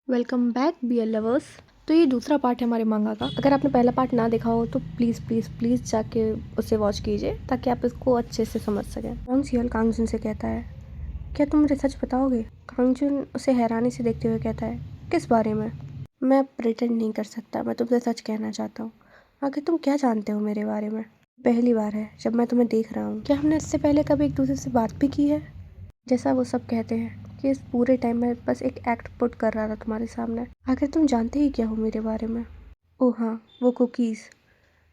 Welcome back beer lovers. तो ये दूसरा पार्ट है हमारे मांगा का। अगर आपने पहला पार्ट ना देखा हो तो प्लीज़ प्लीज़ प्लीज़ जाके उसे वॉच कीजिए ताकि आप इसको अच्छे से समझ सकें। कांग सियल कांगजुन से कहता है, क्या तुम मुझे सच बताओगे? कांगजुन उसे हैरानी से देखते हुए कहता है, किस बारे में? मैं प्रिटेंड नहीं कर सकता, मैं तुमसे सच कहना चाहता हूँ। आखिर तुम क्या जानते हो मेरे बारे में? पहली बार है जब मैं तुम्हें देख रहा हूँ। क्या हमने इससे पहले कभी एक दूसरे से बात भी की है? जैसा वो सब कहते हैं कि इस पूरे टाइम में बस एक एक्ट पुट कर रहा था तुम्हारे सामने। आखिर तुम जानते ही क्या हो मेरे बारे में? ओह हाँ, वो कुकीज़।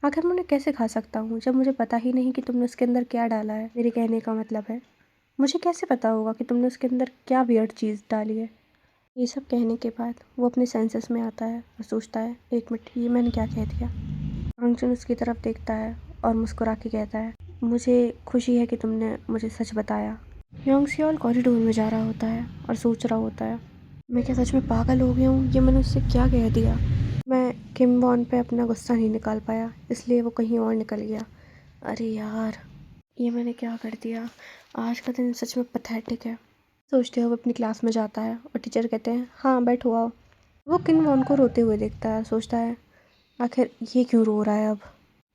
आखिर मैं उन्हें कैसे खा सकता हूँ जब मुझे पता ही नहीं कि तुमने उसके अंदर क्या डाला है। मेरे कहने का मतलब है, मुझे कैसे पता होगा कि तुमने उसके अंदर क्या वियर्ड चीज़ डाली है। ये सब कहने के बाद वो अपने सेंसेस में आता है और सोचता है, एक मिनट, ये मैंने क्या कह दिया? कांगचन उसकी तरफ देखता है और मुस्कुरा के कहता है, मुझे खुशी है कि तुमने मुझे सच बताया। योंग सियोल कॉरिडोर में जा रहा होता है और सोच रहा होता है, मैं क्या सच में पागल हो गया हूँ? ये मैंने उससे क्या कह दिया? मैं किम वॉन पे अपना गुस्सा नहीं निकाल पाया, इसलिए वो कहीं और निकल गया। अरे यार, ये मैंने क्या कर दिया? आज का दिन सच में पैथेटिक है। सोचते हुए अपनी क्लास में जाता है और टीचर कहते हैं, हाँ बैठो आओ। वो किम वॉन को रोते हुए देखता है, सोचता है आखिर ये क्यों रो रहा है अब।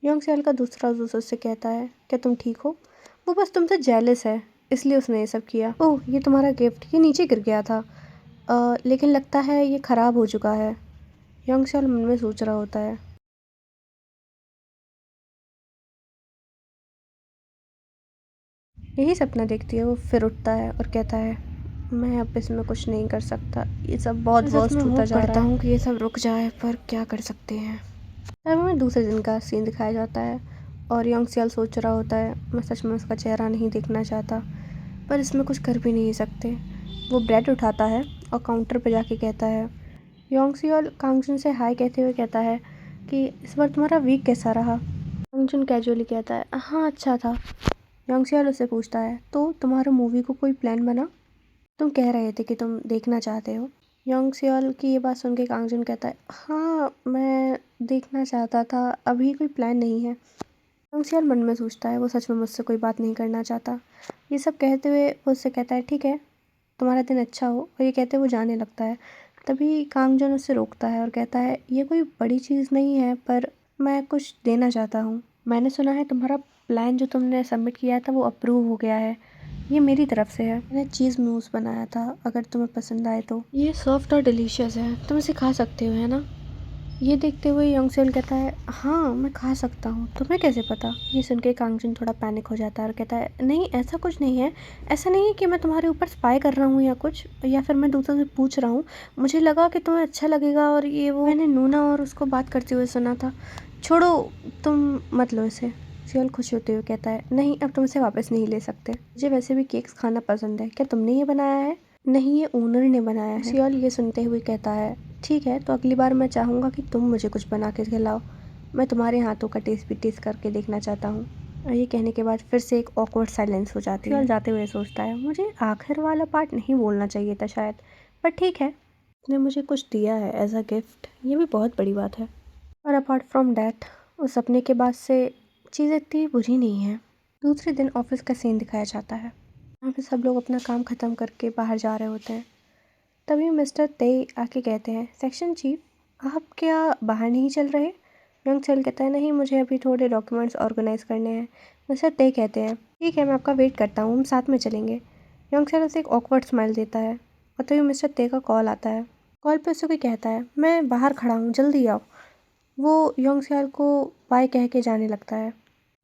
योंग सियोल का दूसरा दोस्त उससे कहता है, क्या तुम ठीक हो? वो बस तुमसे जेलस है, इसलिए उसने ये सब किया। ओह, ये तुम्हारा गिफ्ट, ये नीचे गिर गया था। लेकिन लगता है ये ख़राब हो चुका है। योंग सियोल मन में सोच रहा होता है। यही सपना देखती है वो, फिर उठता है और कहता है, मैं अब इसमें कुछ नहीं कर सकता, ये सब बहुत वर्स्ट होता जा रहा है। करता हूँ कि ये सब रुक जाए, पर क्या कर सकते हैं। तब हमें दूसरे दिन का सीन दिखाया जाता है और योंग सियोल सोच रहा होता है, मैं सच में उसका चेहरा नहीं देखना चाहता, पर इसमें कुछ कर भी नहीं सकते। वो ब्रेड उठाता है और काउंटर पर जाके कहता है, योंग सियोल कांगजुन से हाय कहते हुए कहता है कि इस बार तुम्हारा वीक कैसा रहा? कांगजुन कैजुअली कहता है, हाँ अच्छा था। योंग सियोल उससे पूछता है, तो तुम्हारा मूवी को कोई प्लान बना? तुम कह रहे थे कि तुम देखना चाहते हो। योंग सियोल की ये बात सुन के कांगजुन कहता है, हाँ मैं देखना चाहता था, अभी कोई प्लान नहीं है। योंग सियोल मन में सोचता है, वो सच में मुझसे कोई बात नहीं करना चाहता। ये सब कहते हुए वो उससे कहता है, ठीक है, तुम्हारा दिन अच्छा हो, और ये कहते हुए वो जाने लगता है। तभी कांगजुन उससे रोकता है और कहता है, ये कोई बड़ी चीज़ नहीं है, पर मैं कुछ देना चाहता हूँ। मैंने सुना है तुम्हारा प्लान जो तुमने सबमिट किया था वो अप्रूव हो गया है। ये मेरी तरफ से है, मैंने चीज़ मूस बनाया था, अगर तुम्हें पसंद आए तो। ये सॉफ्ट और डिलीशियस है, तुम इसे खा सकते हो, है ना? ये देखते हुए योंग सियोल कहता है, हाँ मैं खा सकता हूँ, तुम्हें कैसे पता? ये सुन के कांगजुन थोड़ा पैनिक हो जाता है और कहता है, नहीं ऐसा कुछ नहीं है। ऐसा नहीं है कि मैं तुम्हारे ऊपर स्पाई कर रहा हूँ या कुछ, या फिर मैं दूसरों से पूछ रहा हूँ। मुझे लगा कि तुम्हें अच्छा लगेगा, और ये वो मैंने नूना और उसको बात करते हुए सुना था। छोड़ो, तुम मत लो इसे। सियोल खुश होते हुए कहता है, नहीं अब तुम इसे वापस नहीं ले सकते। मुझे वैसे भी केक्स खाना पसंद है, क्या तुमने ये बनाया है? नहीं, ये ओनर ने बनाया है। सियोल ये सुनते हुए कहता है, ठीक है, तो अगली बार मैं चाहूँगा कि तुम मुझे कुछ बना के खिलाओ। मैं तुम्हारे हाथों का टेस्ट भी टेस्ट करके देखना चाहता हूँ। और ये कहने के बाद फिर से एक ऑकवर्ड साइलेंस हो जाती है। सियोल जाते हुए सोचता है, मुझे आखिर वाला पार्ट नहीं बोलना चाहिए था शायद, पर ठीक है, उसने मुझे कुछ दिया है एज अ गिफ्ट, ये भी बहुत बड़ी बात है। और अपार्ट फ्रॉम डैट, उस सपने के बाद से चीज़ें इतनी बुरी नहीं हैं। दूसरे दिन ऑफिस का सीन दिखाया जाता है। यहाँ पे सब लोग अपना काम ख़त्म करके बाहर जा रहे होते हैं। तभी मिस्टर ते आके कहते हैं, सेक्शन चीफ आप क्या बाहर नहीं चल रहे? योंग सियोल कहता है, नहीं मुझे अभी थोड़े डॉक्यूमेंट्स ऑर्गेनाइज करने हैं। मिस्टर ते कहते हैं, ठीक है मैं आपका वेट करता हूँ, हम साथ में चलेंगे। योंग सियोल उसे एक ऑकवर्ड स्माइल देता है और तभी मिस्टर ते का कॉल आता है। कॉल पे उससे कोई कहता है, मैं बाहर खड़ा हूँ, जल्दी आओ। वो योंग सियोल को बाय कह के जाने लगता है।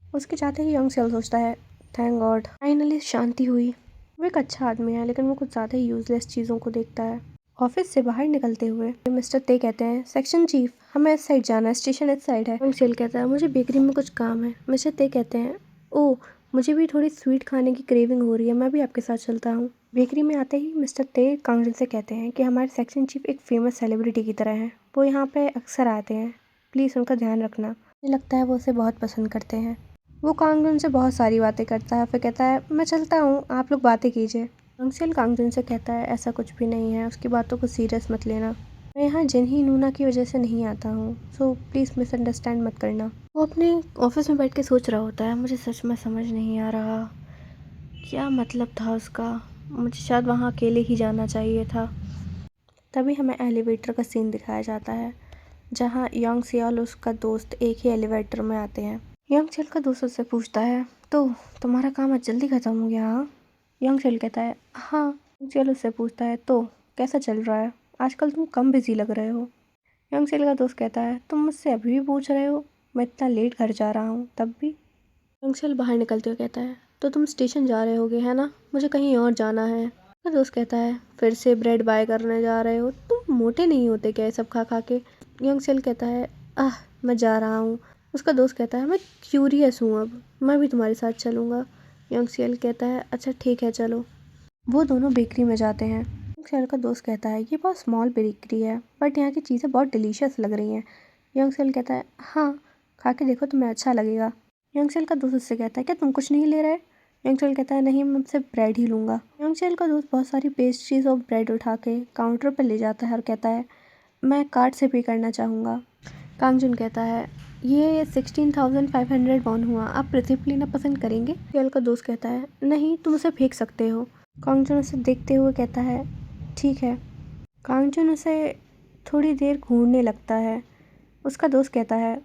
उसके जाते ही योंग सियोल सोचता है, थैंक गॉड फाइनली शांति हुई। वो एक अच्छा आदमी है, लेकिन वो कुछ ज़्यादा ही यूजलेस चीज़ों को देखता है। ऑफिस से बाहर निकलते हुए मिस्टर ते कहते हैं, सेक्शन चीफ हमें इस साइड जाना है, स्टेशन इस साइड है। योंग सियोल कहता है, मुझे बेकरी में कुछ काम है। मिस्टर ते कहते हैं, ओह मुझे भी थोड़ी स्वीट खाने की क्रेविंग हो रही है, मैं भी आपके साथ चलता हूँ। बेकरी में आते ही मिस्टर ते कांगजुन से कहते हैं कि हमारे सेक्शन चीफ एक फेमस सेलिब्रिटी की तरह हैं, वो यहाँ पे अक्सर आते हैं, प्लीज़ उनका ध्यान रखना। मुझे लगता है वो उसे बहुत पसंद करते हैं। वो कांगजुन से बहुत सारी बातें करता है, फिर कहता है, मैं चलता हूँ, आप लोग बातें कीजिए। योंग सियोल कांगजुन से कहता है, ऐसा कुछ भी नहीं है, उसकी बातों को सीरियस मत लेना। मैं यहाँ जिनही नूना की वजह से नहीं आता हूँ, सो प्लीज़ मिसअंडरस्टैंड मत करना। वो अपने ऑफिस में बैठ के सोच रहा होता है, मुझे सच में समझ नहीं आ रहा क्या मतलब था उसका, मुझे शायद वहाँ अकेले ही जाना चाहिए था। तभी हमें एलिवेटर का सीन दिखाया जाता है जहाँ योंग सियोल और उसका दोस्त एक ही एलिवेटर में आते हैं। योंग सियोल का दोस्त उससे पूछता है, तो तुम्हारा काम आज जल्दी खत्म हो गया? हाँ। योंग सियोल कहता है हाँ। योंग सियोल उससे पूछता है, तो कैसा चल रहा है? आजकल तुम कम बिजी लग रहे हो। योंग सियोल का दोस्त कहता है, तुम मुझसे अभी भी पूछ रहे हो? मैं इतना लेट घर जा रहा हूँ तब भी। योंग सियोल बाहर निकलते हुए कहता है, तो तुम स्टेशन जा रहे होगे है ना? मुझे कहीं और जाना है। उसका दोस्त कहता है, फिर से ब्रेड बाय करने जा रहे हो? तुम मोटे नहीं होते क्या ये सब खा खा के? योंग सियोल कहता है, मैं जा रहा हूँ। उसका दोस्त कहता है, मैं क्यूरियस हूँ, अब मैं भी तुम्हारे साथ चलूँगा। योंग सियोल कहता है, अच्छा ठीक है चलो। वो दोनों बेकरी में जाते हैं। योंग सियोल का दोस्त कहता है, ये बहुत स्मॉल बेकरी है बट यहाँ की चीज़ें बहुत डिलीशियस लग रही हैं। योंग सियोल कहता है, हाँ खा के देखो तुम्हें अच्छा लगेगा। योंग सियोल का दोस्त उससे कहता है, क्या तुम कुछ नहीं ले रहे? योंग सियोल कहता है, नहीं मैं सिर्फ ब्रेड ही लूँगा। योंग सियोल का दोस्त बहुत सारी पेस्ट्रीज और ब्रेड उठा के काउंटर पर ले जाता है और कहता है, मैं कार्ड से पे करना चाहूँगा। कांग जुन कहता है, ये 16,500 वॉन हुआ, आप रिसिप्ट लेना पसंद करेंगे? सियोल का दोस्त कहता है, नहीं तुम उसे फेंक सकते हो। कांग जुन उसे देखते हुए कहता है, ठीक है। कांग जुन उसे थोड़ी देर घूरने लगता है। उसका दोस्त कहता है,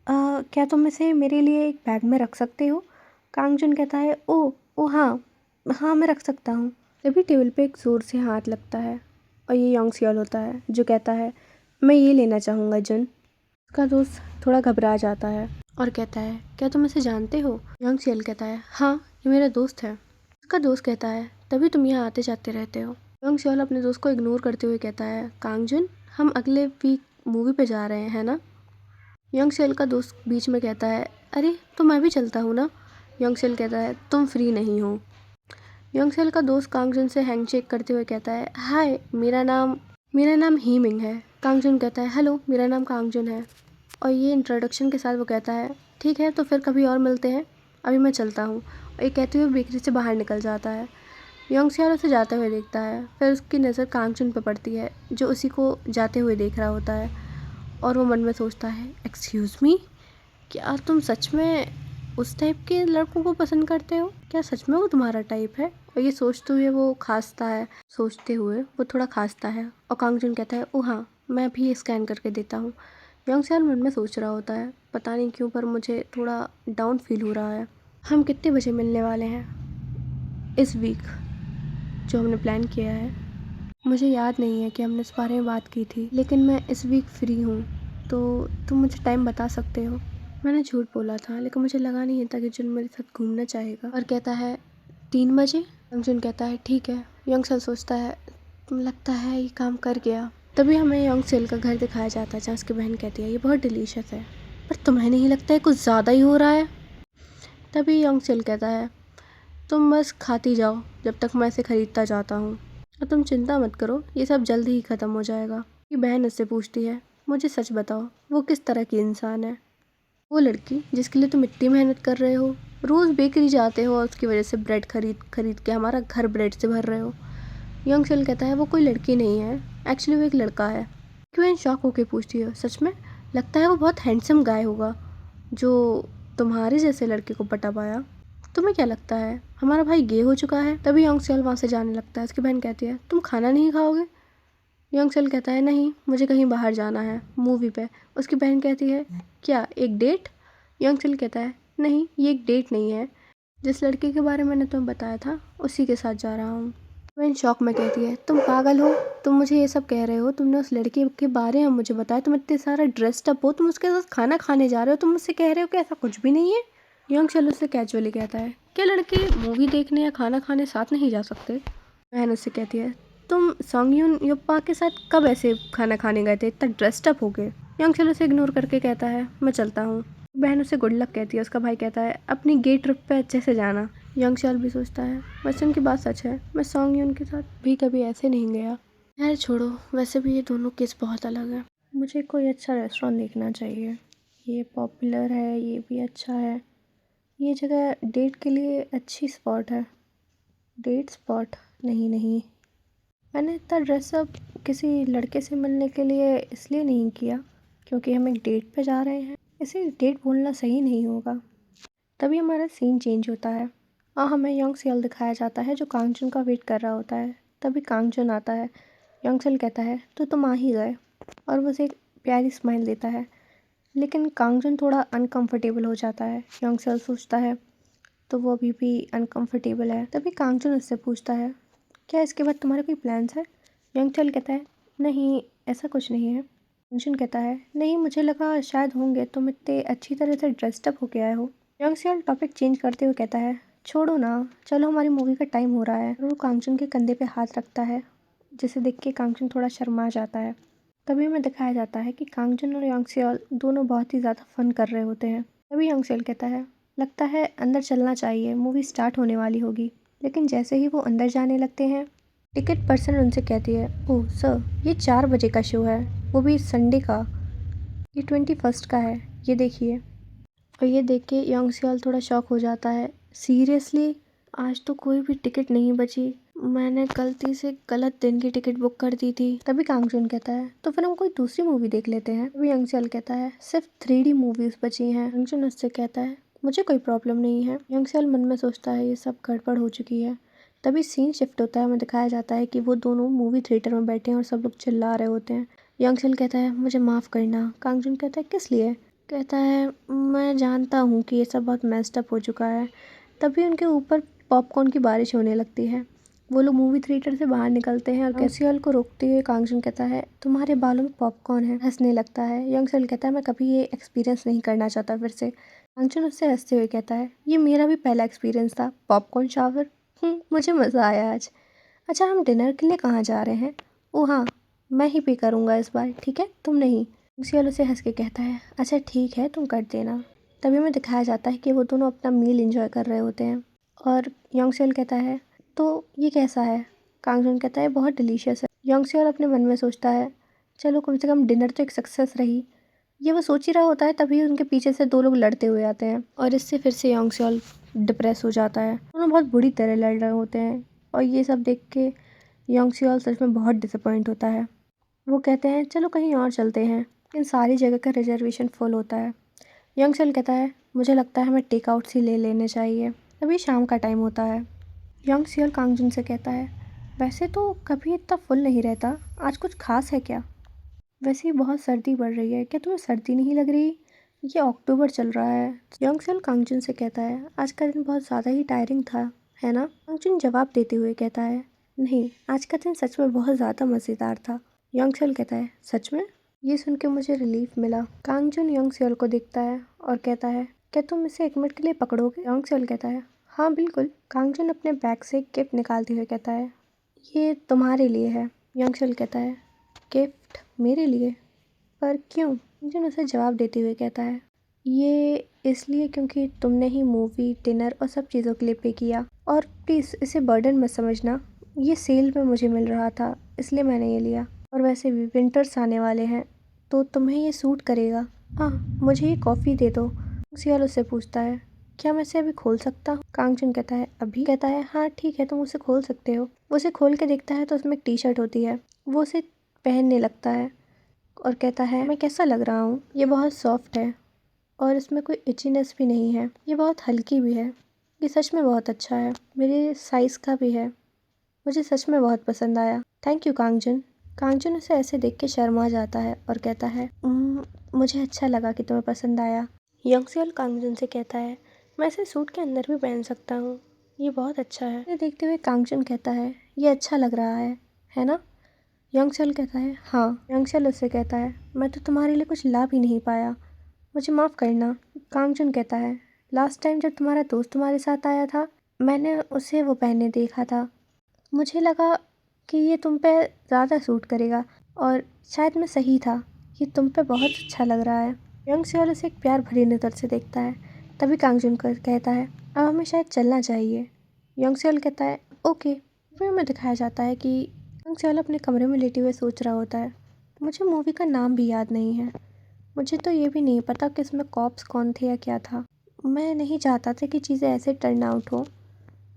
क्या तुम इसे मेरे लिए एक बैग में रख सकते हो? कांग जुन कहता है, ओ हाँ हाँ मैं रख सकता हूँ। तभी टेबल पे एक ज़ोर से हाथ लगता है और ये योंग सियोल होता है जो कहता है, मैं ये लेना चाहूँगा जुन। उसका दोस्त थोड़ा घबरा जाता है और कहता है, क्या तुम इसे जानते हो? योंग सियोल कहता है, हाँ ये मेरा दोस्त है। उसका दोस्त कहता है, तभी तुम यहाँ आते जाते रहते हो। योंग सियोल अपने दोस्त को इग्नोर करते हुए कहता है, कांग जुन हम अगले वीक मूवी पे जा रहे हैं ना? योंग सियोल का दोस्त बीच में कहता है, अरे तो मैं भी चलता हूँ ना? योंग सियोल कहता है, तुम फ्री नहीं हो। योंग सियोल का दोस्त कांग जुन से हैंडशेक करते हुए कहता है, हाय मेरा नाम ही मिंग है। कांग जुन कहता है, हेलो मेरा नाम कांग जुन है। और ये इंट्रोडक्शन के साथ वो कहता है, ठीक है तो फिर कभी और मिलते हैं, अभी मैं चलता हूँ। और ये कहते हुए बेकरी से बाहर निकल जाता है। योंग सियोल उसे जाते हुए देखता है, फिर उसकी नज़र कांग जुन पर पड़ती है जो उसी को जाते हुए देख रहा होता है और वो मन में सोचता है, एक्सक्यूज़ मी, क्या तुम सच में उस टाइप के लड़कों को पसंद करते हो? क्या सच में वो तुम्हारा टाइप है? और ये सोचते हुए वो खांसता है, सोचते हुए वो थोड़ा खांसता है और कांग जुन कहता है, ओ हाँ मैं भी स्कैन करके देता हूँ। योंग सियोल मन में सोच रहा होता है, पता नहीं क्यों पर मुझे थोड़ा डाउन फील हो रहा है। हम कितने बजे मिलने वाले हैं इस वीक जो हमने प्लान किया है? मुझे याद नहीं है कि हमने इस बारे में बात की थी, लेकिन मैं इस वीक फ्री हूँ, तो तुम मुझे टाइम बता सकते हो? मैंने झूठ बोला था लेकिन मुझे लगा नहीं था कि जुन मेरे साथ घूमना चाहेगा और कहता है 3 बजे। जुन कहता है ठीक है। योंग सियोल सोचता है, तुम लगता है ये काम कर गया। तभी हमें योंग सियोल का घर दिखाया जाता है जहाँ उसकी बहन कहती है, ये बहुत डिलीशियस है, पर तुम्हें नहीं लगता है कुछ ज़्यादा ही हो रहा है? तभी योंग सियोल कहता है, तुम बस खाती जाओ जब तक मैं इसे खरीदता जाता हूँ, और तुम चिंता मत करो ये सब जल्दी ही ख़त्म हो जाएगा। ये बहन उससे पूछती है, मुझे सच बताओ वो किस तरह की इंसान है? वो लड़की जिसके लिए तुम इतनी मेहनत कर रहे हो, रोज़ बेकरी जाते हो और उसकी वजह से ब्रेड खरीद खरीद के हमारा घर ब्रेड से भर रहे हो। योंग सियोल कहता है, वो कोई लड़की नहीं है, एक्चुअली वो एक लड़का है। क्यों इन शॉक होके पूछती हो? सच में? लगता है वो बहुत हैंडसम गाय होगा जो तुम्हारे जैसे लड़के को पटा पाया। तुम्हें क्या लगता है हमारा भाई गे हो चुका है? तभी योंग सियोल वहाँ से जाने लगता है। उसकी बहन कहती है, तुम खाना नहीं खाओगे? योंग सियोल कहता है, नहीं मुझे कहीं बाहर जाना है मूवी पे। उसकी बहन कहती है, क्या एक डेट? योंग सियोल कहता है, नहीं ये एक डेट नहीं है, जिस लड़के के बारे में मैंने तुम्हें बताया था उसी के साथ जा रहा हूँ। बहन शौक में कहती है, तुम पागल हो, तुम मुझे ये सब कह रहे हो? तुमने उस लड़के के बारे में मुझे बताया, तुम इतने सारा ड्रेस्ड अप हो, तुम उसके साथ खाना खाने जा रहे हो, तुम मुझसे कह रहे हो कि ऐसा कुछ भी नहीं है? योंग सियोल उससे कैजुअली कहता है, क्या लड़के मूवी देखने या खाना खाने साथ नहीं जा सकते? बहन उससे कहती है, तुम सॉन्गयून योप्पा के साथ कब ऐसे खाना खाने गए थे, इतना ड्रेस्ड अप हो गए? योंग सियोल उसे इग्नोर करके कहता है, मैं चलता हूँ। बहन उसे गुड लक कहती है। उसका भाई कहता है, अपनी गे ट्रिप पे अच्छे से जाना। योंग सियोल भी सोचता है, वैसे उनकी बात सच है, मैं सॉन्गयून के साथ भी कभी ऐसे नहीं गया। यार छोड़ो, वैसे भी ये दोनों केस बहुत अलग है। मुझे कोई अच्छा रेस्टोरेंट देखना चाहिए, ये पॉपुलर है, ये भी अच्छा है, ये जगह डेट के लिए अच्छी स्पॉट है। डेट स्पॉट नहीं, मैंने इतना ड्रेसअप किसी लड़के से मिलने के लिए इसलिए नहीं किया क्योंकि हम एक डेट पे जा रहे हैं, इसे डेट बोलना सही नहीं होगा। तभी हमारा सीन चेंज होता है और हमें योंग सियोल दिखाया जाता है जो कांग जुन का वेट कर रहा होता है। तभी कांग जुन आता है। योंगसेल कहता है तो तुम आ ही गए, और वो उसे एक प्यारी स्माइल देता है। लेकिन कांगजुन थोड़ा अनकंफर्टेबल हो जाता है। योंगसेल सोचता है तो वो अभी भी अनकंफर्टेबल है। तभी कांगजुन उससे पूछता है क्या इसके बाद तुम्हारे कोई प्लान्स है? योंगसेल कहता है नहीं, ऐसा कुछ नहीं है। कांगजुन कहता है नहीं, मुझे लगा शायद होंगे, तुम इतने अच्छी तरह से ड्रेस्ड अप होके आए हो। योंगसेल टॉपिक चेंज करते हुए कहता है छोड़ो ना, चलो हमारी मूवी का टाइम हो रहा है। और वो कांगजुन के कंधे पे हाथ रखता है, जिसे देख के कांगजुन थोड़ा शर्मा जाता है। तभी हमें दिखाया जाता है कि कांगजुन और योंगसेल दोनों बहुत ही ज़्यादा फन कर रहे होते हैं। तभी योंगसेल कहता है लगता है अंदर चलना चाहिए, मूवी स्टार्ट होने वाली होगी। लेकिन जैसे ही वो अंदर जाने लगते हैं, टिकट पर्सन उनसे कहती है ओह सर, ये 4 बजे का शो है, वो भी संडे का, ये 21 का है, ये देखिए। और ये देख के योंगसेल थोड़ा शॉक हो जाता है। सीरियसली, आज तो कोई भी टिकट नहीं बची, मैंने गलती से गलत दिन की टिकट बुक कर दी थी। तभी कांगजुन कहता है तो फिर हम कोई दूसरी मूवी देख लेते हैं। तभी योंगसेल कहता है सिर्फ 3D मूवीज बची हैं। कांगजुन उससे कहता है मुझे कोई प्रॉब्लम नहीं है। योंगसेल मन में सोचता है ये सब गड़बड़ हो चुकी है। तभी सीन शिफ्ट होता है, हमें दिखाया जाता है कि वो दोनों मूवी थिएटर में बैठे हैं और सब लोग चिल्ला रहे होते हैं। योंगसेल कहता है मुझे माफ़ करना। कांगजुन कहता है किस लिए? कहता है मैं जानता हूँ कि ये सब बहुत मेस्ड अप हो चुका है। तभी उनके ऊपर पॉपकॉर्न की बारिश होने लगती है। वो लोग मूवी थिएटर से बाहर निकलते हैं और योंगसेल को रोकते हुए कांगजुन कहता है तुम्हारे बालों में पॉपकॉर्न है। हंसने लगता है। योंगसेल कहता है मैं कभी ये एक्सपीरियंस नहीं करना चाहता फिर से। कांगजुन उससे हंसते हुए कहता है ये मेरा भी पहला एक्सपीरियंस था, पॉपकॉर्न शावर। मुझे मज़ा आया आज। अच्छा हम डिनर के लिए कहाँ जा रहे हैं? ओह हाँ, मैं ही पे करूँगा इस बार, ठीक है, तुम नहीं। योंगसेल उसे हंस के कहता है अच्छा ठीक है, तुम कर देना। तभी हमें दिखाया जाता है कि वो दोनों अपना मील एंजॉय कर रहे होते हैं। और योंगसेल कहता है तो ये कैसा है? कांगजुन कहता है बहुत डिलीशियस है। योंगसेल अपने मन में सोचता है चलो कम से कम डिनर तो एक सक्सेस रही। ये वो सोच ही रहा होता है, तभी उनके पीछे से 2 लोग लड़ते हुए आते हैं और इससे फिर से योंगसेल डिप्रेस हो जाता है। दोनों बहुत बुरी तरह लड़ रहे होते हैं और ये सब देख के योंगसेल सच में बहुत डिसअपॉइंट होता है। वो कहते हैं चलो कहीं और चलते हैं। इन सारी जगह का रिजर्वेशन फुल होता है। योंगसेल कहता है मुझे लगता है हमें टेक आउट ही ले लेने चाहिए। तभी शाम का टाइम होता है। योंगसेल कांगजुन से कहता है वैसे तो कभी इतना फुल नहीं रहता, आज कुछ खास है क्या? वैसे ही बहुत सर्दी बढ़ रही है, क्या तुम्हें सर्दी नहीं लग रही? ये अक्टूबर चल रहा है। योंगसेल कांगजुन से कहता है आज का दिन बहुत ज़्यादा ही टायरिंग था, है ना? कांगजुन जवाब देते हुए कहता है नहीं, आज का दिन सच में बहुत ज़्यादा मज़ेदार था। योंगसेल कहता है सच में? ये सुन के मुझे रिलीफ मिला। कांगजुन योंगसेल को देखता है और कहता है क्या तुम इसे 1 मिनट के लिए पकड़ोगे? योंगसेल कहता है हाँ बिल्कुल। कांगजुन अपने बैग से एक गिफ्ट निकालते हुए कहता है ये तुम्हारे लिए है। योंगसेल कहता है गिफ्ट मेरे लिए? पर क्यों? कांगजुन उसे जवाब देते हुए कहता है ये इसलिए क्योंकि तुमने ही मूवी, डिनर और सब चीज़ों के लिए पे किया, और प्लीज़ इसे बर्डन मत समझना, ये सेल में मुझे मिल रहा था इसलिए मैंने ये लिया। और वैसे भी विंटर्स आने वाले हैं तो तुम्हें ये सूट करेगा। हाँ, मुझे ये कॉफ़ी दे दो। सियाल उससे पूछता है क्या मैं इसे अभी खोल सकता हूँ? कांगजुन कहता है अभी? कहता है हाँ ठीक है, तुम उसे खोल सकते हो। वो उसे खोल के देखता है तो उसमें एक टी शर्ट होती है। वो उसे पहनने लगता है और कहता है मैं कैसा लग रहा हूँ? ये बहुत सॉफ्ट है और इसमें कोई इचीनेस भी नहीं है, ये बहुत हल्की भी है, ये सच में बहुत अच्छा है, मेरे साइज़ का भी है, मुझे सच में बहुत पसंद आया। Thank you कांगजुन। कांगजुन उसे ऐसे देख के शर्मा जाता है और कहता है मुझे अच्छा लगा कि तुम्हें पसंद आया। योंगसेल कांगजुन से कहता है मैं इसे सूट के अंदर भी पहन सकता हूँ, ये बहुत अच्छा है। इसे देखते हुए कांगजुन कहता है ये अच्छा लग रहा है ना? योंगसेल कहता है हाँ। योंगसेल उससे कहता है मैं तो तुम्हारे लिए कुछ ला भी नहीं पाया, मुझे माफ़ करना। कांगजुन कहता है लास्ट टाइम जब तुम्हारा दोस्त तुम्हारे साथ आया था, मैंने उसे वो पहने देखा था, मुझे लगा कि ये तुम पे ज़्यादा सूट करेगा और शायद मैं सही था, ये तुम पे बहुत अच्छा लग रहा है। योंगसेल उसे एक प्यार भरी नज़र से देखता है। तभी कांगजुन को कहता है अब हमें शायद चलना चाहिए। योंगसेल कहता है ओके। फिर हमें दिखाया जाता है कि योंगसेल अपने कमरे में लेटे हुए सोच रहा होता है। मुझे मूवी का नाम भी याद नहीं है, मुझे तो ये भी नहीं पता कि इसमें कॉप्स कौन थे या क्या था। मैं नहीं चाहता था कि चीज़ें ऐसे टर्न आउट हो,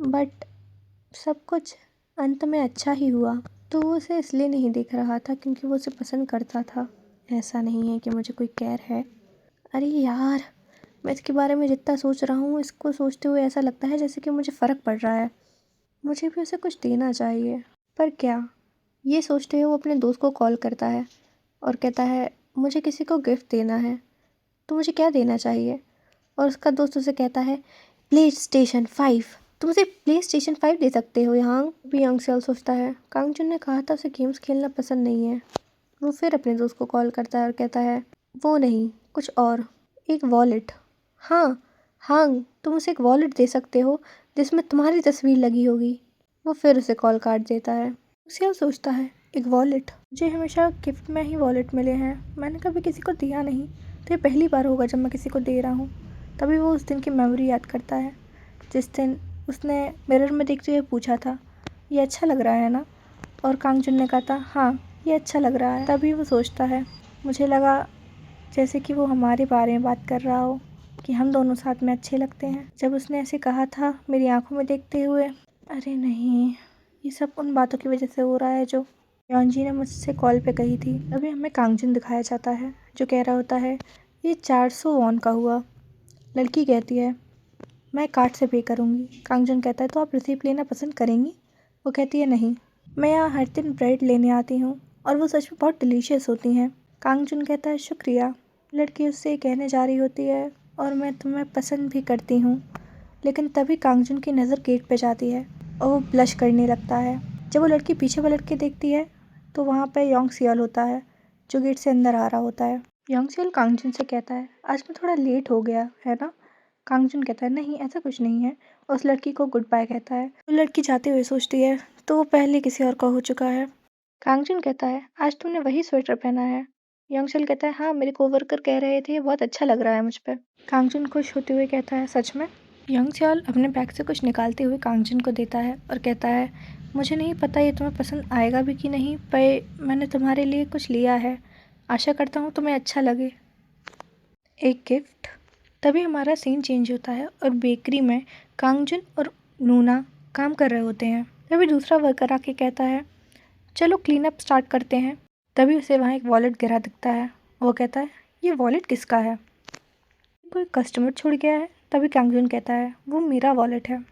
बट सब कुछ अंत में अच्छा ही हुआ। तो वो उसे इसलिए नहीं देख रहा था क्योंकि वो उसे पसंद करता था, ऐसा नहीं है कि मुझे कोई कैर है। अरे यार, मैं इसके बारे में जितना सोच रहा हूँ, इसको सोचते हुए ऐसा लगता है जैसे कि मुझे फ़र्क पड़ रहा है। मुझे भी उसे कुछ देना चाहिए, पर क्या? ये सोचते हुए वो अपने दोस्त को कॉल करता है और कहता है मुझे किसी को गिफ्ट देना है, तो मुझे क्या देना चाहिए? और उसका दोस्त उसे कहता है PlayStation 5। तुम उसे PlayStation 5 दे सकते हो यांग। भी यांग सियाल सोचता है कांगचुन ने कहा था उसे गेम्स खेलना पसंद नहीं है। वो फिर अपने दोस्त को कॉल करता है और कहता है वो नहीं, कुछ और, एक वॉलेट। हाँ हांग, तुम उसे एक वॉलेट दे सकते हो जिसमें तुम्हारी तस्वीर लगी होगी। वो फिर उसे कॉल काट देता है। सियाल सोचता है एक वॉलेट, मुझे हमेशा गिफ्ट में ही वॉलेट मिले हैं, मैंने कभी किसी को दिया नहीं, तो ये पहली बार होगा जब मैं किसी को दे रहा हूँ। तभी वो उस दिन की मेमोरी याद करता है जिस दिन उसने मिरर में देखते हुए पूछा था ये अच्छा लग रहा है ना, और कांगचुन ने कहा था हाँ ये अच्छा लग रहा है। तभी वो सोचता है मुझे लगा जैसे कि वो हमारे बारे में बात कर रहा हो कि हम दोनों साथ में अच्छे लगते हैं। जब उसने ऐसे कहा था मेरी आंखों में देखते हुए, अरे नहीं, ये सब उन बातों की वजह से हो रहा है जो योंजी ने मुझसे कॉल पे कही थी। तभी हमें कांगचुन दिखाया जाता है जो कह रहा होता है ये 400 वॉन का हुआ। लड़की कहती है मैं कार्ड से पे करूँगी। कांगचुन कहता है तो आप रिसीप्ट लेना पसंद करेंगी? वो कहती है नहीं, मैं यहाँ हर दिन ब्रेड लेने आती हूँ और वो सच में बहुत डिलीशियस होती हैं। कांगचुन कहता है शुक्रिया। लड़की उससे कहने जा रही होती है और मैं तुम्हें पसंद भी करती हूँ, लेकिन तभी कांगचुन की नज़र गेट पे जाती है और वो ब्लश करने लगता है। जब वो लड़की पीछे पलट के देखती है तो वहाँ पे योंग सियाल होता है जो गेट से अंदर आ रहा होता है। योंग सियाल कांगचुन से कहता है आज मैं थोड़ा लेट हो गया है ना? कांगचुन कहता है नहीं ऐसा कुछ नहीं है, और उस लड़की को गुड बाय कहता है। वो लड़की जाते हुए सोचती है तो वो पहले किसी और का हो चुका है। कांगचुन कहता है आज तुमने वही स्वेटर पहना है? योंग सियाल कहता है हाँ, मेरे कोवर्कर कह रहे थे बहुत अच्छा लग रहा है मुझ पे। कांगचुन खुश होते हुए कहता है सच में? योंग सियाल अपने बैग से कुछ निकालते हुए कांगचुन को देता है और कहता है मुझे नहीं पता ये तुम्हें पसंद आएगा भी कि नहीं, पर मैंने तुम्हारे लिए कुछ लिया है, आशा करता हूँ तुम्हें अच्छा लगे। एक गिफ्ट। तभी हमारा सीन चेंज होता है और बेकरी में कांगचुन और नूना काम कर रहे होते हैं। तभी दूसरा वर्कर आके कहता है चलो क्लीन अप स्टार्ट करते हैं। तभी उसे वहाँ एक वॉलेट गिरा दिखता है। वो कहता है ये वॉलेट किसका है? कोई कस्टमर छोड़ गया है। तभी कांगचुन कहता है वो मेरा वॉलेट है,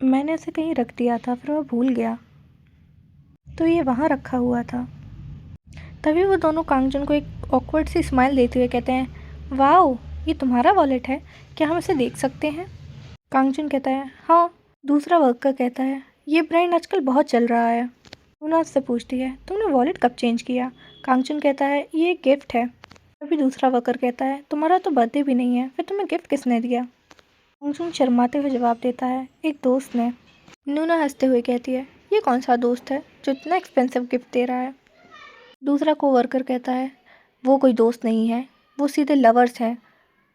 मैंने उसे कहीं रख दिया था फिर मैं भूल गया, तो ये वहाँ रखा हुआ था। तभी वो दोनों कांगचुन को एक ऑकवर्ड सी स्माइल देते हुए कहते हैं वाओ, ये तुम्हारा वॉलेट है, क्या हम इसे देख सकते हैं? कांगचुन कहता है हाँ। दूसरा वर्कर कहता है ये ब्रांड आजकल बहुत चल रहा है। नूना उससे पूछती है तुमने वॉलेट कब चेंज किया? कांगचुन कहता है ये एक गिफ्ट है। तभी दूसरा वर्कर कहता है तुम्हारा तो बर्थडे भी नहीं है, फिर तुम्हें गिफ्ट किसने दिया? कांगचुन शर्माते हुए जवाब देता है एक दोस्त ने। नूना हंसते हुए कहती है ये कौन सा दोस्त है जो इतना एक्सपेंसिव गिफ्ट दे रहा है? दूसरा कोवर्कर कहता है वो कोई दोस्त नहीं है, वो सीधे लवर्स हैं,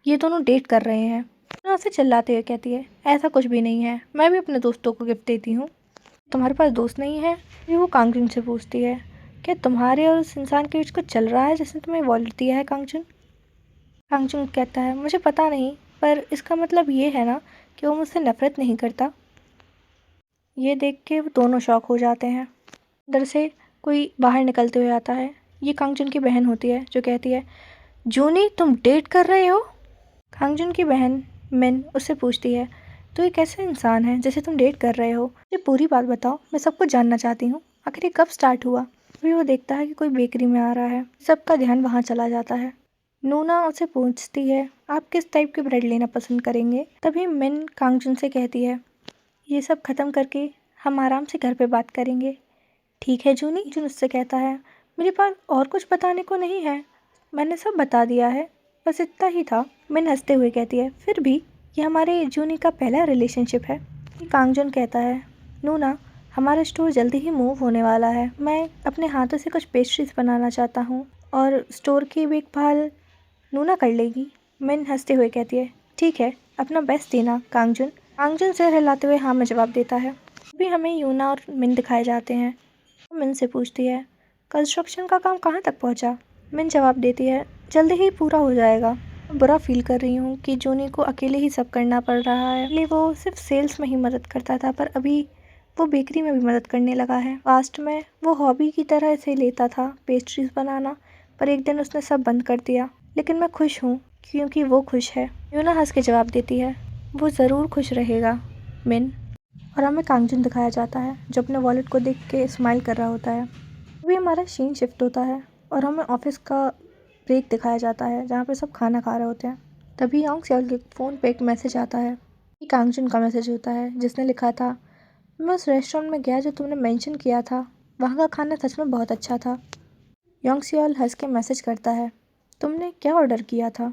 ये दोनों डेट कर रहे हैं। नूना उसे चिल्लाते हुए कहती है ऐसा कुछ भी नहीं है, मैं भी अपने दोस्तों को गिफ्ट देती हूँ। तुम्हारे पास दोस्त नहीं है? ये वो कांगचुन से पूछती है क्या तुम्हारे और उस इंसान के बीच कुछ चल रहा है जिसने तुम्हें वॉलेट दिया है? कांगचुन कहता है मुझे पता नहीं, पर इसका मतलब ये है ना कि वो मुझसे नफरत नहीं करता। ये देख के वो दोनों शॉक हो जाते हैं। अंदर से कोई बाहर निकलते हुए आता है। ये कांगचुन की बहन होती है जो कहती है जूनी तुम डेट कर रहे हो? कांगचुन की बहन मिन उससे पूछती है तो ये कैसे इंसान है जिसे तुम डेट कर रहे हो? मुझे पूरी बात बताओ, मैं सब कुछ जानना चाहती हूँ, आखिर ये कब स्टार्ट हुआ? अभी वो देखता है कि कोई बेकरी में आ रहा है। सबका ध्यान वहाँ चला जाता है। नूना उसे पूछती है आप किस टाइप के ब्रेड लेना पसंद करेंगे? तभी मिन कांगचुन से कहती है ये सब ख़त्म करके हम आराम से घर पे बात करेंगे, ठीक है जूनी? जून उससे कहता है मेरे पास और कुछ बताने को नहीं है, मैंने सब बता दिया है, बस इतना ही था। मिन हंसते हुए कहती है फिर भी ये हमारे जूनी का पहला रिलेशनशिप है। कांगचुन कहता है नूना हमारा स्टोर जल्दी ही मूव होने वाला है, मैं अपने हाथों से कुछ पेस्ट्रीज बनाना चाहता हूँ और स्टोर की देखभाल नूना कर लेगी। मिन हंसते हुए कहती है ठीक है, अपना बेस्ट देना कांगचुन। कांगचुन सिर हिलाते हुए हाँ में जवाब देता है। अभी हमें यूना और मिन दिखाए जाते हैं। मिन से पूछती है कंस्ट्रक्शन का काम कहाँ तक पहुँचा? मिन जवाब देती है जल्दी ही पूरा हो जाएगा। बुरा फील कर रही हूँ कि जूनी को अकेले ही सब करना पड़ रहा है। पहले वो सिर्फ सेल्स में ही मदद करता था, पर अभी वो बेकरी में भी मदद करने लगा है। पास्ट में वो हॉबी की तरह इसे लेता था पेस्ट्रीज बनाना, पर एक दिन उसने सब बंद कर दिया। लेकिन मैं खुश हूँ क्योंकि वो खुश है। यूना हंस के जवाब देती है वो ज़रूर खुश रहेगा मिन। और हमें कांगजुन दिखाया जाता है जो अपने वॉलेट को देख के स्माइल कर रहा होता है। अभी हमारा सीन शिफ्ट होता है और हमें ऑफिस का ब्रेक दिखाया जाता है जहाँ पे सब खाना खा रहे होते हैं। तभी योंग सियोल के फ़ोन पे एक मैसेज आता है। ये कांगजुन का मैसेज होता है जिसने लिखा था, मैं उस रेस्टोरेंट में गया जो तुमने मेंशन किया था, वहाँ का खाना सच में बहुत अच्छा था। योंग सियोल हंस के मैसेज करता है, तुमने क्या ऑर्डर किया था?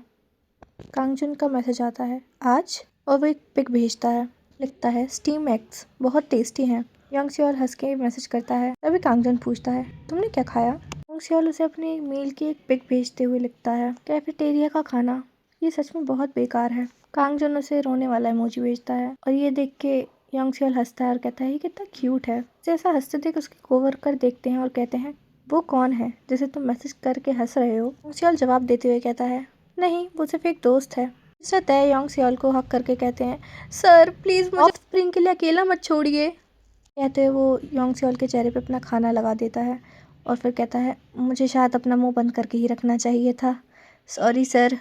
कांगजुन का मैसेज आता है, आज, और वो एक पिक भेजता है, लिखता है स्टीम एग्स बहुत टेस्टी हैं। योंग सियोल हंस के मैसेज करता है। तभी कांगजुन पूछता है, तुमने क्या खाया? योंग सियोल उसे अपनी मील की एक पिक भेजते हुए लिखता है, कैफेटेरिया का खाना, ये सच में बहुत बेकार है। कांगजुन उसे रोने वाला इमोजी भेजता है और ये देख के योंग सियोल हंसता है और कहता है ये कितना क्यूट है। उसे ऐसा हंसते देख उसके कोवर्कर देखते हैं और कहते हैं, वो कौन है जिसे तुम मैसेज करके हंस रहे हो? योंग सियोल जवाब देते हुए कहता है, नहीं, वो सिर्फ एक दोस्त है। मिस्टर तय योंग सियोल को हक करके कहते हैं, सर प्लीज़ मुझे स्प्रिंग के लिए अकेला मत छोड़िए। कहते हुए वो योंग सियोल के चेहरे पे अपना खाना लगा देता है और फिर कहता है, मुझे शायद अपना मुंह बंद करके ही रखना चाहिए था। सॉरी सर,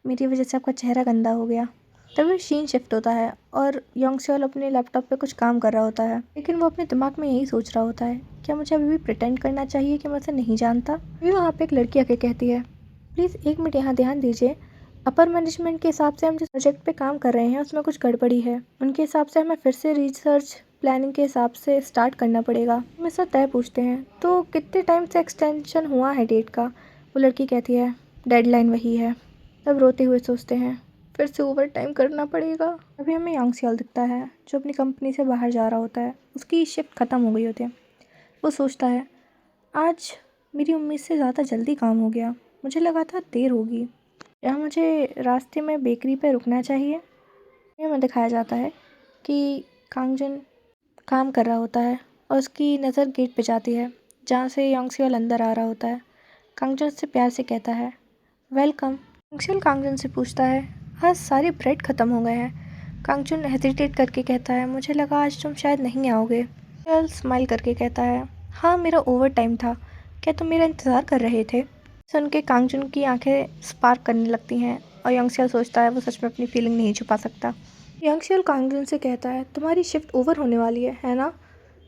मेरी वजह से आपका चेहरा गंदा हो गया। तभी सीन शिफ्ट होता है और योंग सियोल अपने लैपटॉप पे कुछ काम कर रहा होता है, लेकिन वो अपने दिमाग में यही सोच रहा होता है, क्या मुझे अभी भी प्रिटेंड करना चाहिए कि मैं उसे नहीं जानता? अभी वहाँ पे एक लड़की आके कहती है, प्लीज़ 1 मिनट यहाँ ध्यान दीजिए, अपर मैनेजमेंट के हिसाब से हम जिस प्रोजेक्ट पे काम कर रहे हैं उसमें कुछ गड़बड़ी है। उनके हिसाब से हमें फिर से रिसर्च प्लानिंग के हिसाब से स्टार्ट करना पड़ेगा। मिस्टर तय पूछते हैं, तो कितने टाइम से एक्सटेंशन हुआ है डेट का? वो लड़की कहती है, डेडलाइन वही है। तब रोते हुए सोचते हैं, फिर से ओवर टाइम करना पड़ेगा। अभी हमें योंग सियोल दिखता है जो अपनी कंपनी से बाहर जा रहा होता है। उसकी शिफ्ट ख़त्म हो गई होती है। वो सोचता है, आज मेरी उम्मीद से ज़्यादा जल्दी काम हो गया, मुझे लगा था देर होगी। क्या मुझे रास्ते में बेकरी पे रुकना चाहिए? हमें दिखाया जाता है कि कांगजुन काम कर रहा होता है और उसकी नज़र गेट पे जाती है जहाँ से योंग सियोल अंदर आ रहा होता है। कांगजुन उससे प्यार से कहता है, वेलकम। योंग सियोल कांगजुन से पूछता है, आज सारे ब्रेड ख़त्म हो गए हैं। कांगजुन हेजिटेट करके कहता है, मुझे लगा आज तुम शायद नहीं आओगे। सियोल स्माइल करके कहता है, हाँ मेरा ओवर टाइम था, क्या तुम मेरा इंतज़ार कर रहे थे? सुन के कांगजुन की आंखें स्पार्क करने लगती हैं और योंग सियोल सोचता है वो सच में अपनी फीलिंग नहीं छुपा सकता। योंग सियोल कांगजुन से कहता है, तुम्हारी शिफ्ट ओवर होने वाली है ना?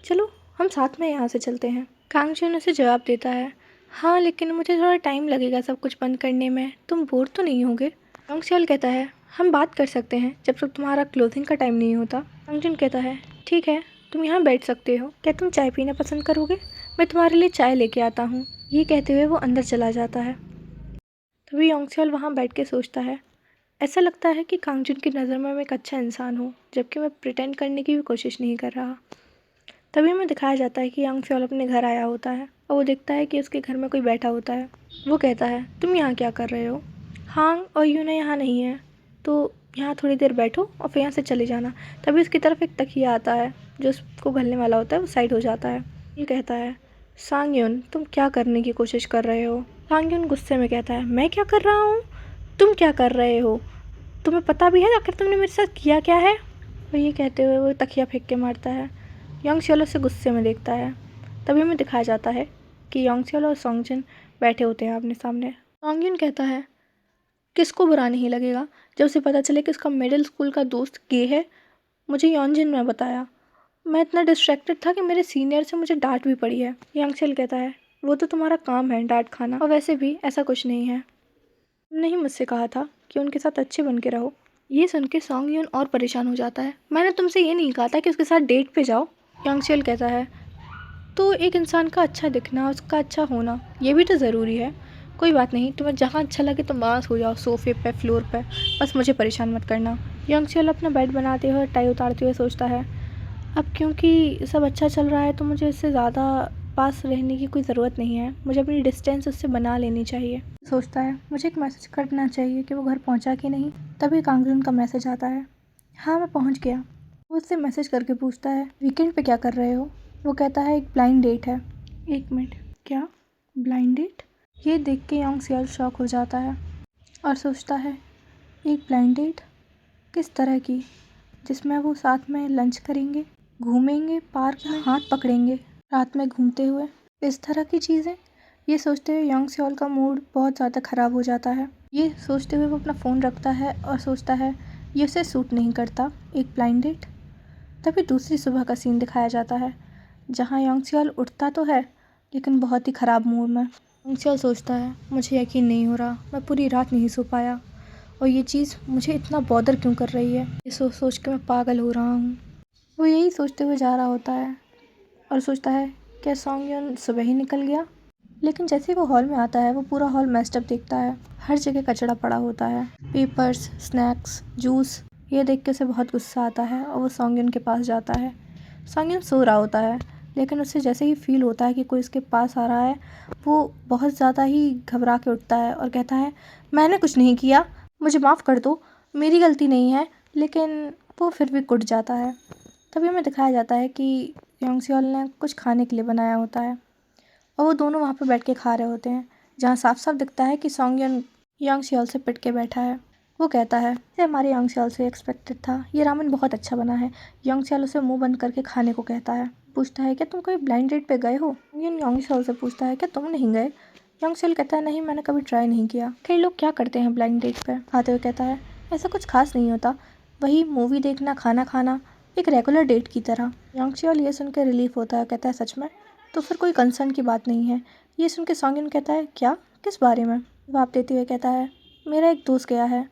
चलो हम साथ में यहाँ से चलते हैं। कांगजुन उसे जवाब देता है, हाँ लेकिन मुझे थोड़ा टाइम लगेगा सब कुछ बंद करने में, तुम बोर तो नहीं होगे? योंग सियोल कहता है, हम बात कर सकते हैं जब तक तुम्हारा क्लोजिंग का टाइम नहीं होता। कांगजुन कहता है, ठीक है, तुम यहाँ बैठ सकते हो। क्या तुम चाय पीना पसंद करोगे? मैं तुम्हारे लिए चाय लेके आता हूँ। ये कहते हुए वो अंदर चला जाता है। तभी योंग सियोल वहाँ बैठ के सोचता है, ऐसा लगता है कि कांगजुन की नज़र में मैं एक अच्छा इंसान हूँ, जबकि मैं प्रिटेंड करने की भी कोशिश नहीं कर रहा। तभी हमें दिखाया जाता है कि योंग सियोल अपने घर आया होता है और वो देखता है कि उसके घर में कोई बैठा होता है। वो कहता है, तुम यहाँ क्या कर रहे हो? हांग और यूना यहाँ नहीं है, तो यहाँ थोड़ी देर बैठो और फिर यहाँ से चले जाना। तभी उसकी तरफ एक तकिया आता है जो उसको घलने वाला होता है, वो साइड हो जाता है। ये कहता है, सांग यून तुम क्या करने की कोशिश कर रहे हो? सांग यून गुस्से में कहता है, मैं क्या कर रहा हूँ? तुम क्या कर रहे हो? तुम्हें पता भी है आखिर तुमने मेरे साथ किया क्या है? वो ये कहते हुए वो तकिया फेंक के मारता है। योंग सियोल उसे गुस्से में देखता है। तभी हमें दिखाया जाता है कि योंग सियोल और सॉन्गजिन बैठे होते हैं आमने सामने। सॉन्गजिन कहता है, किसको बुरा नहीं लगेगा जब उसे पता चले कि उसका मिडिल स्कूल का दोस्त गे है? मुझे योंजिन ने बताया, मैं इतना डिस्ट्रैक्टेड था कि मेरे सीनियर से मुझे डांट भी पड़ी है। योंग सियोल कहता है, वो तो तुम्हारा काम है डांट खाना, और वैसे भी ऐसा कुछ नहीं है, तुमने ही मुझसे कहा था कि उनके साथ अच्छे बन के रहो। ये सुन के सॉन्ग यून और परेशान हो जाता है, मैंने तुमसे ये नहीं कहा था कि उसके साथ डेट पे जाओ। योंग सियोल कहता है, तो एक इंसान का अच्छा दिखना, उसका अच्छा होना, ये भी तो ज़रूरी है। कोई बात नहीं, तुम्हें जहाँ अच्छा लगे तुम वहाँ सो जाओ, सोफे पे, फ्लोर पे, बस मुझे परेशान मत करना। योंग सियोल अपना बेड बनाते हुए टाई उतारते हुए सोचता है, अब क्योंकि सब अच्छा चल रहा है तो मुझे इससे ज़्यादा पास रहने की कोई ज़रूरत नहीं है, मुझे अपनी डिस्टेंस उससे बना लेनी चाहिए। सोचता है, मुझे एक मैसेज करना चाहिए कि वो घर पहुंचा कि नहीं। तभी कांगजुन का मैसेज आता है, हाँ मैं पहुंच गया। वो उससे मैसेज करके पूछता है, वीकेंड पे क्या कर रहे हो? वो कहता है, एक ब्लाइंड डेट है। 1 मिनट, क्या ब्लाइंड डेट? ये देख के योंग सियोल शॉक हो जाता है और सोचता है, एक ब्लाइंड डेट किस तरह की, जिसमें वो साथ में लंच करेंगे, घूमेंगे, पार्क में हाथ पकड़ेंगे, रात में घूमते हुए, इस तरह की चीज़ें। ये सोचते हुए योंग सियोल का मूड बहुत ज़्यादा ख़राब हो जाता है। ये सोचते हुए वो अपना फ़ोन रखता है और सोचता है ये उसे सूट नहीं करता, एक ब्लाइंड डेट। तभी दूसरी सुबह का सीन दिखाया जाता है जहाँ योंग सियोल उठता तो है लेकिन बहुत ही ख़राब मूड में। योंग सियोल सोचता है मुझे यकीन नहीं हो रहा, मैं पूरी रात नहीं सो पाया और ये चीज़ मुझे इतना बॉदर क्यों कर रही है, ये सोच सोच के मैं पागल हो रहा हूँ। वो यही सोचते हुए जा रहा होता है और सोचता है क्या सॉन्गयन सुबह ही निकल गया। लेकिन जैसे ही वो हॉल में आता है वो पूरा हॉल मेस्ड अप देखता है, हर जगह कचरा पड़ा होता है, पेपर्स, स्नैक्स, जूस। ये देख के उसे बहुत गुस्सा आता है और वो सॉन्गयन के पास जाता है। सॉन्गयन सो रहा होता है लेकिन उसे जैसे ही फील होता है कि कोई उसके पास आ रहा है वो बहुत ज़्यादा ही घबरा के उठता है और कहता है मैंने कुछ नहीं किया, मुझे माफ़ कर दो, मेरी गलती नहीं है। लेकिन वो फिर भी कुट जाता है। तभी हमें दिखाया जाता है कि योंग सियोल ने कुछ खाने के लिए बनाया होता है और वो दोनों वहाँ पर बैठ के खा रहे होते हैं, जहाँ साफ साफ दिखता है कि सॉन्गयन योंग सियोल से पिट के बैठा है। वो कहता है ये हमारे योंग सियोल से एक्सपेक्टेड था, ये रामेन बहुत अच्छा बना है। योंग सियोल उसे मुंह बंद करके खाने को कहता है, पूछता है क्या तुम कभी ब्लाइंड डेट पे गए हो। योंग सियोल से पूछता है क्या तुम नहीं गए। योंग सियोल कहता है नहीं, मैंने कभी ट्राई नहीं किया। कई लोग क्या करते हैं ब्लाइंड डेट पे। खाते हुए कहता है ऐसा कुछ खास नहीं होता, वही मूवी देखना, खाना खाना, एक रेगुलर डेट की तरह। योंग सियोल ये सुन के रिलीफ होता है, कहता है सच में, तो फिर कोई कंसर्न की बात नहीं है। ये सुन के सॉन्गयन कहता है क्या, किस बारे में। जवाब देते हुए कहता है मेरा एक दोस्त गया है।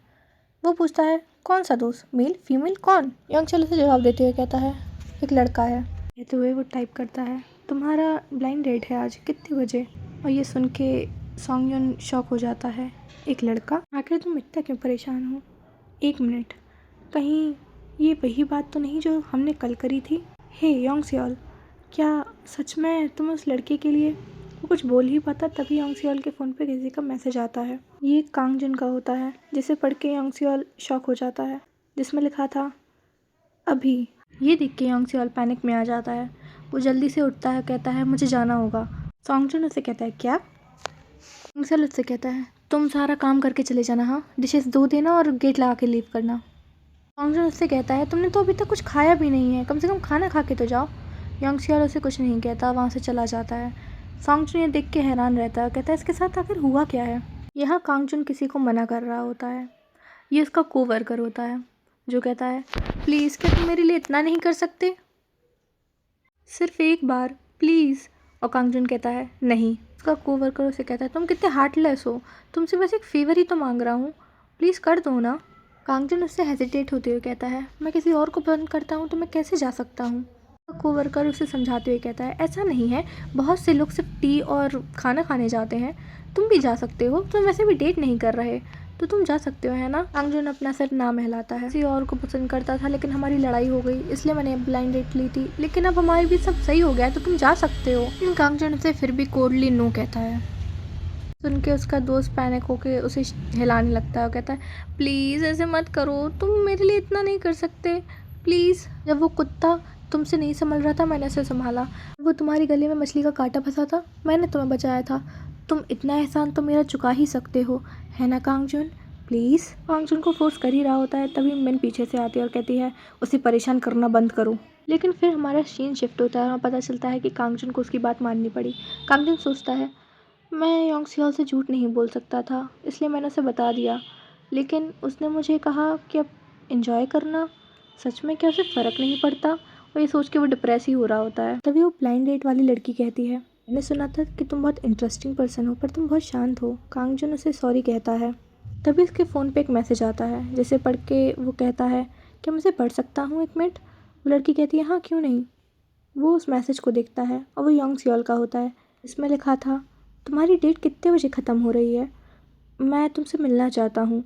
वो पूछता है कौन सा दोस्त, मेल फीमेल कौन। योंग सियोल उसे जवाब देते हुए कहता है एक लड़का है। कहते हुए वो टाइप करता है तुम्हारा ब्लाइंड डेट है आज कितने बजे। और ये सुन के सॉन्गयन शॉक हो जाता है, एक लड़का, आखिर तुम इतना क्यों परेशान हो। एक मिनट, कहीं ये वही बात तो नहीं जो हमने कल करी थी। हे योंग सियोल, क्या सच में तुम उस लड़के के लिए। वो कुछ बोल ही पाता तभी योंग सियोल के फ़ोन पे किसी का मैसेज आता है। ये कांग जुन का होता है, जिसे पढ़ के योंग सियोल शॉक हो जाता है, जिसमें लिखा था अभी। ये देख के योंग सियोल पैनिक में आ जाता है। वो जल्दी से उठता है, कहता है मुझे जाना होगा। सॉन्ग जुन उसे कहता है क्या। योंग सियोल उससे कहता है तुम सारा काम करके चले जाना, हाँ, डिशेस धो देना और गेट लगा के लीव करना। सॉन्ग जुन उससे कहता है तुमने तो अभी तक कुछ खाया भी नहीं है, कम से कम खाना खा के तो जाओ। योंग सियोल उसे कुछ नहीं कहता, वहाँ से चला जाता है। सॉन्ग जुन ये देख के हैरान रहता है, कहता है इसके साथ आखिर हुआ क्या है। यहाँ कांग जुन किसी को मना कर रहा होता है। ये उसका कोवर्कर होता है जो कहता है प्लीज़ क्या तुम मेरे लिए इतना नहीं कर सकते, सिर्फ एक बार प्लीज़। और कांग जुन कहता है नहीं। उसका कोवर्कर उसे कहता है तुम कितने हार्टलेस हो, तुमसे बस एक फेवर ही तो मांग रहा हूँ, प्लीज़ कर दो ना। कांग जुन उससे हेजिटेट होते हुए कहता है मैं किसी और को पसंद करता हूँ तो मैं कैसे जा सकता हूँ। कोवर्कर उसे समझाते हुए कहता है ऐसा नहीं है, बहुत से लोग सिर्फ टी और खाना खाने जाते हैं, तुम भी जा सकते हो, तुम वैसे भी डेट नहीं कर रहे तो तुम जा सकते हो, है ना। कांग जुन अपना सर ना हिलाता है। किसी और को पसंद करता था लेकिन हमारी लड़ाई हो गई इसलिए मैंने ब्लाइंड डेट ली थी, लेकिन अब हमारे बीच सब सही हो गया है तो तुम जा सकते हो। लेकिन कांग जुन से फिर भी कोल्डली नो कहता है। सुन के उसका दोस्त पैनिक होके उसे हिलाने लगता है और कहता है प्लीज़ ऐसे मत करो, तुम मेरे लिए इतना नहीं कर सकते प्लीज़। जब वो कुत्ता तुमसे नहीं संभल रहा था मैंने उसे संभाला, वो तुम्हारी गले में मछली का कांटा फंसा था मैंने तुम्हें बचाया था, तुम इतना एहसान तो मेरा चुका ही सकते हो, है ना कांग जुन प्लीज़। कांग जुन को फोर्स कर ही रहा होता है तभी मिन पीछे से आती है और कहती है उसे परेशान करना बंद करो। लेकिन फिर हमारा सीन शिफ्ट होता है और पता चलता है कि कांग जुन को उसकी बात माननी पड़ी। कांग जुन सोचता है मैं योंग सियोल से झूठ नहीं बोल सकता था इसलिए मैंने उसे बता दिया, लेकिन उसने मुझे कहा कि अब एंजॉय करना, सच में क्या उसे फ़र्क नहीं पड़ता। और ये सोच के वो डिप्रेस ही हो रहा होता है। तभी वो ब्लाइंड डेट वाली लड़की कहती है मैंने सुना था कि तुम बहुत इंटरेस्टिंग पर्सन हो पर तुम बहुत शांत हो। कांग जुन उसे सॉरी कहता है। तभी उसके फ़ोन पे एक मैसेज आता है जिसे पढ़ के वो कहता है क्या मैं उसे पढ़ सकता हूँ एक मिनट। वो लड़की कहती है हाँ क्यों नहीं। वो उस मैसेज को देखता है और वो योंग सियोल का होता है। इसमें लिखा था तुम्हारी डेट कितने बजे ख़त्म हो रही है, मैं तुमसे मिलना चाहता हूँ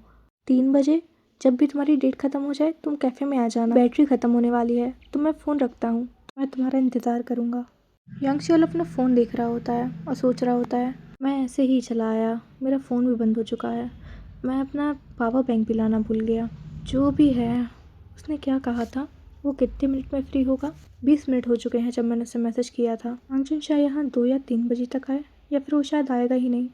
3 बजे। जब भी तुम्हारी डेट ख़त्म हो जाए तुम कैफ़े में आ जाना, बैटरी ख़त्म होने वाली है तो मैं फ़ोन रखता हूँ, मैं तुम्हारा इंतज़ार करूँगा। योंग सियोल अपना फ़ोन देख रहा होता है और सोच रहा होता है मैं ऐसे ही चला आया, मेरा फ़ोन भी बंद हो चुका है, मैं अपना पावर बैंक भी लाना भूल गया। जो भी है उसने क्या कहा था, वो कितने मिनट में फ्री होगा। 20 मिनट हो चुके हैं जब मैंने उसे मैसेज किया था। कांग जुन शायद यहाँ 2 या 3 बजे तक आए या फिर वो शायद आएगा ही नहीं,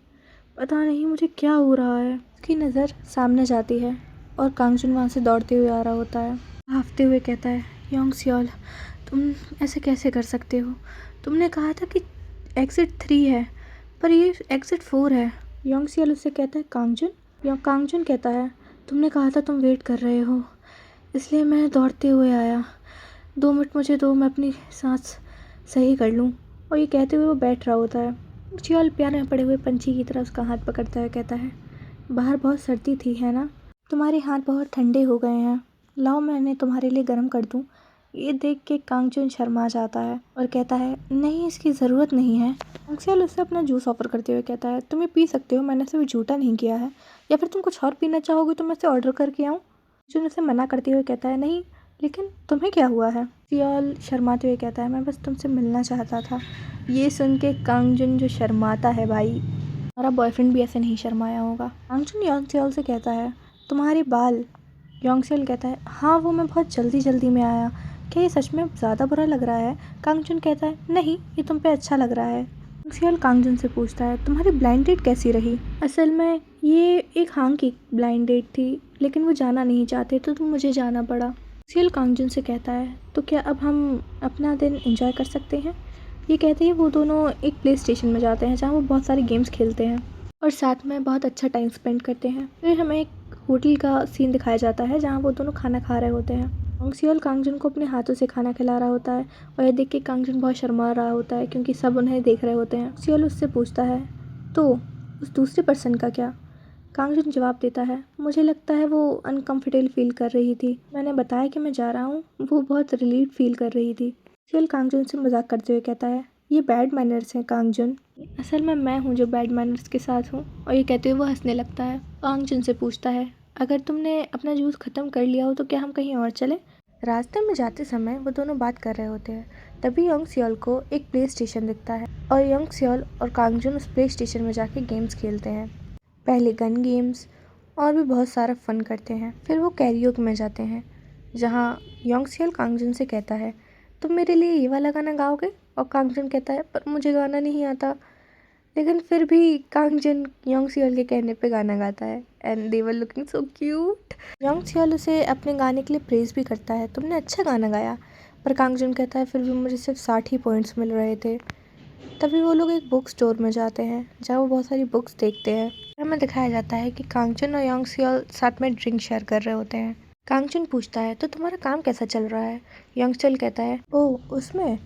पता नहीं मुझे क्या हो रहा है। उसकी नज़र सामने जाती है और कांग जुन वहाँ से दौड़ते हुए आ रहा होता है। हाफते हुए कहता है योंग सियोल तुम ऐसे कैसे कर सकते हो, तुमने कहा था कि एग्ज़िट 3 है पर ये एग्ज़िट 4 है। योंग सियोल उससे कहता है कांग जुन। कांग जुन कहता है तुमने कहा था तुम वेट कर रहे हो इसलिए मैं दौड़ते हुए आया, 2 मिनट मुझे दो, मैं अपनी सांस सही कर लूँ। और ये कहते हुए वो बैठ रहा होता है। चियल प्यारे में पड़े हुए पंछी की तरह उसका हाथ पकड़ता है, कहता है बाहर बहुत सर्दी थी है ना, तुम्हारे हाथ बहुत ठंडे हो गए हैं, लाओ मैं इन्हें तुम्हारे लिए गर्म कर दूँ। ये देख के कांगचुन शर्मा जाता है और कहता है नहीं, इसकी ज़रूरत नहीं है। अंक्सियल उसे अपना जूस ऑफर करते हुए कहता है तुम ये पी सकते हो, मैंने इसे झूठा नहीं किया है, या फिर तुम कुछ और पीना चाहोगे तो मैं इसे ऑर्डर करके आऊँ। कांगचुन उसे मना करते हुए कहता है नहीं, लेकिन तुम्हें क्या हुआ है। सियल शर्माते हुए कहता है मैं बस तुमसे मिलना चाहता था। ये सुन के कांगचुन जो शर्माता है, भाई हमारा बॉयफ्रेंड भी ऐसे नहीं शर्माया होगा। कांगचुन योंगसेल से कहता है तुम्हारे बाल। योंगसेल कहता है हाँ, वो मैं बहुत जल्दी में आया, क्या ये सच में ज़्यादा बुरा लग रहा है। कांगचुन कहता है नहीं, ये तुम पे अच्छा लग रहा है। योंगसेल कांगचुन से पूछता है तुम्हारी ब्लाइंड डेट कैसी रही। असल में ये एक हांग की ब्लाइंड डेट थी, लेकिन वो जाना नहीं चाहते तो मुझे जाना पड़ा। योंगसेल कांगचुन से कहता है तो क्या अब हम अपना दिन एंजॉय कर सकते हैं। ये कहते ही वो दोनों एक प्ले स्टेशन में जाते हैं जहाँ वो बहुत सारे गेम्स खेलते हैं और साथ में बहुत अच्छा टाइम स्पेंड करते हैं। फिर हमें एक होटल का सीन दिखाया जाता है जहाँ वो दोनों खाना खा रहे होते हैं। योंगसेल कांगचुन को अपने हाथों से खाना खिला रहा होता है और यह देख के कांगचुन बहुत शर्मा रहा होता है क्योंकि सब उन्हें देख रहे होते हैं। योंगसेल उससे पूछता है तो उस दूसरे पर्सन का क्या। कांगचुन जवाब देता है मुझे लगता है वो अनकंफर्टेबल फील कर रही थी, मैंने बताया कि मैं जा रहा हूँ, वो बहुत रिलीव फील कर रही थी। योंगसेल कांगचुन से मजाक करते हुए कहता है ये बैड मैनर्स हैं कांगचुन, असल में मैं हूँ जो बैड मैनर्स के साथ हूँ। और ये कहते हुए वो हंसने लगता है। कांगचुन से पूछता है अगर तुमने अपना जूस ख़त्म कर लिया हो तो क्या हम कहीं और चलें। रास्ते में जाते समय वो दोनों बात कर रहे होते हैं, तभी योंगसेल को एक प्ले स्टेशन दिखता है और योंगसेल और कांगचुन उस प्ले स्टेशन में जाके गेम्स खेलते हैं। पहले गन गेम्स और भी बहुत सारा फन करते हैं। फिर वो कैरियोके में जाते हैं जहाँ योंगसेल कांगचुन से कहता है तुम मेरे लिए ये वाला गाना गाओगे। और कांगचुन कहता है पर मुझे गाना नहीं आता, लेकिन फिर भी कांगचुन योंगसेल के कहने पे गाना गाता है and they were looking so cute. योंगसेल उसे अपने गाने के लिए प्रेज भी करता है, तुमने अच्छा गाना गाया। पर कांगचुन कहता है फिर भी मुझे सिर्फ 60 ही पॉइंट्स मिल रहे थे। तभी वो लोग एक बुक स्टोर में जाते हैं जहाँ वो बहुत सारी बुक्स देखते हैं। हमें दिखाया जाता है कि कांगचुन और योंगसेल साथ में ड्रिंक शेयर कर रहे होते हैं। कांगचुन पूछता है तो तुम्हारा काम कैसा चल रहा है। योंगसेल कहता है ओह उसमें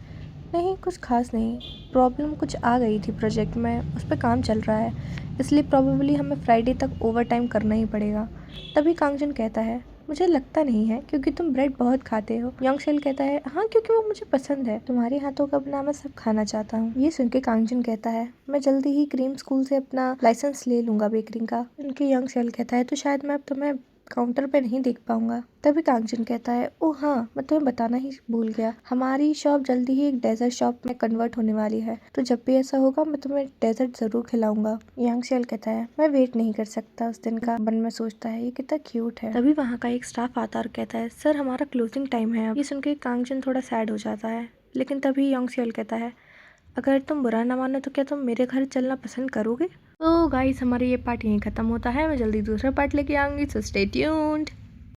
नहीं, कुछ खास नहीं, प्रॉब्लम कुछ आ गई थी प्रोजेक्ट में, उस पर काम चल रहा है, इसलिए प्रॉबेबली हमें फ्राइडे तक ओवर टाइम करना ही पड़ेगा। तभी कांगचुन कहता है मुझे लगता नहीं है क्योंकि तुम ब्रेड बहुत खाते हो। योंगसेल कहता है हाँ, क्योंकि वो मुझे पसंद है, तुम्हारे हाथों का बना मैं सब खाना चाहता हूँ। ये सुन के कांगचुन कहता है मैं जल्दी ही क्रीम स्कूल से अपना लाइसेंस ले लूंगा बेकरी का। उनके योंगसेल कहता है तो शायद मैं अब तुम्हें काउंटर पे नहीं देख पाऊंगा। तभी कांगचुन कहता है ओह हाँ, मैं तुम्हें बताना ही भूल गया, हमारी शॉप जल्दी ही एक डेजर्ट शॉप में कन्वर्ट होने वाली है, तो जब भी ऐसा होगा मैं तुम्हें डेजर्ट जरूर खिलाऊंगा। योंगसेल कहता है मैं वेट नहीं कर सकता उस दिन का। मन में सोचता है ये कितना क्यूट है। तभी वहाँ का एक स्टाफ आता और कहता है सर हमारा क्लोजिंग टाइम है अब। ये सुन के कांगचुन थोड़ा सैड हो जाता है, लेकिन तभी योंगसेल कहता है अगर तुम बुरा ना मानो तो क्या तुम मेरे घर चलना पसंद करोगे। तो गाइस हमारा ये पार्ट यहीं खत्म होता है, मैं जल्दी दूसरा पार्ट लेके आऊंगी, सो स्टे ट्यून्ड।